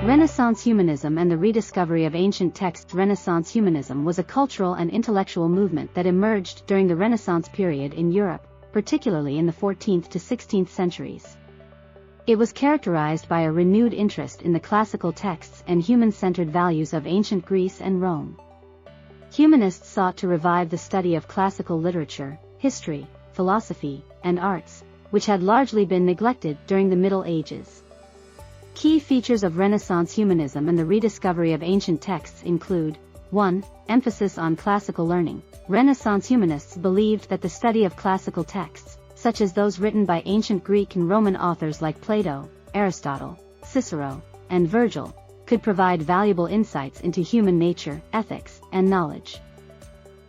Renaissance humanism and the rediscovery of ancient texts. Renaissance humanism was a cultural and intellectual movement that emerged during the Renaissance period in Europe, particularly in the 14th to 16th centuries. It was characterized by a renewed interest in the classical texts and human-centered values of ancient Greece and Rome. Humanists sought to revive the study of classical literature, history, philosophy, and arts, which had largely been neglected during the Middle Ages. Key features of Renaissance humanism and the rediscovery of ancient texts include: 1. Emphasis on classical learning. Renaissance humanists believed that the study of classical texts, such as those written by ancient Greek and Roman authors like Plato, Aristotle, Cicero, and Virgil, could provide valuable insights into human nature, ethics, and knowledge.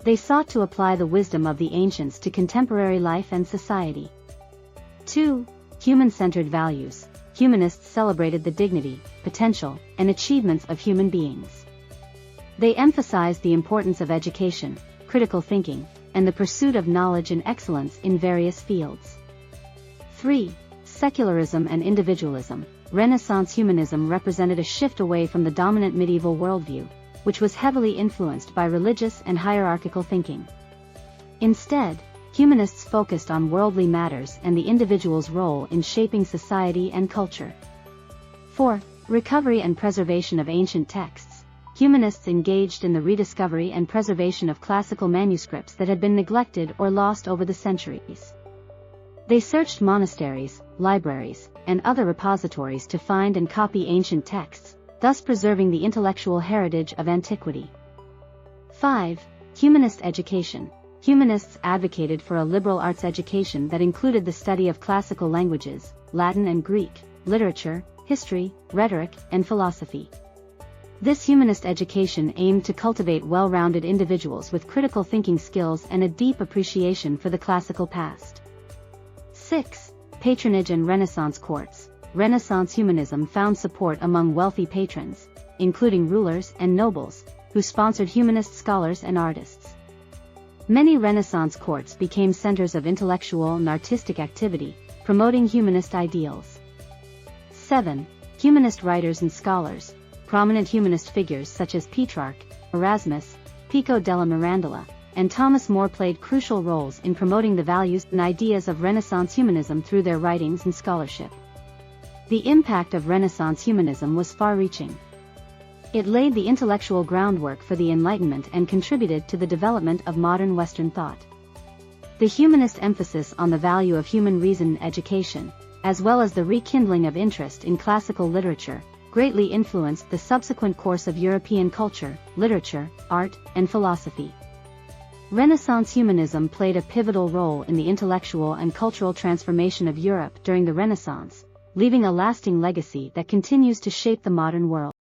They sought to apply the wisdom of the ancients to contemporary life and society. 2. Human-centered values. Humanists celebrated the dignity, potential, and achievements of human beings. They emphasized the importance of education, critical thinking, and the pursuit of knowledge and excellence in various fields. 3. Secularism and individualism. Renaissance humanism represented a shift away from the dominant medieval worldview, which was heavily influenced by religious and hierarchical thinking. Instead, humanists focused on worldly matters and the individual's role in shaping society and culture. 4. Recovery and preservation of ancient texts. Humanists engaged in the rediscovery and preservation of classical manuscripts that had been neglected or lost over the centuries. They searched monasteries, libraries, and other repositories to find and copy ancient texts, thus preserving the intellectual heritage of antiquity. 5. Humanist education. Humanists advocated for a liberal arts education that included the study of classical languages, Latin and Greek, literature, history, rhetoric, and philosophy. This humanist education aimed to cultivate well-rounded individuals with critical thinking skills and a deep appreciation for the classical past. 6. Patronage and Renaissance courts. Renaissance humanism found support among wealthy patrons, including rulers and nobles, who sponsored humanist scholars and artists. Many Renaissance courts became centers of intellectual and artistic activity, promoting humanist ideals. 7. Humanist writers and scholars. Prominent humanist figures such as Petrarch, Erasmus, Pico della Mirandola, and Thomas More played crucial roles in promoting the values and ideas of Renaissance humanism through their writings and scholarship. The impact of Renaissance humanism was far-reaching. It laid the intellectual groundwork for the Enlightenment and contributed to the development of modern Western thought. The humanist emphasis on the value of human reason in education, as well as the rekindling of interest in classical literature, greatly influenced the subsequent course of European culture, literature, art, and philosophy. Renaissance humanism played a pivotal role in the intellectual and cultural transformation of Europe during the Renaissance, leaving a lasting legacy that continues to shape the modern world.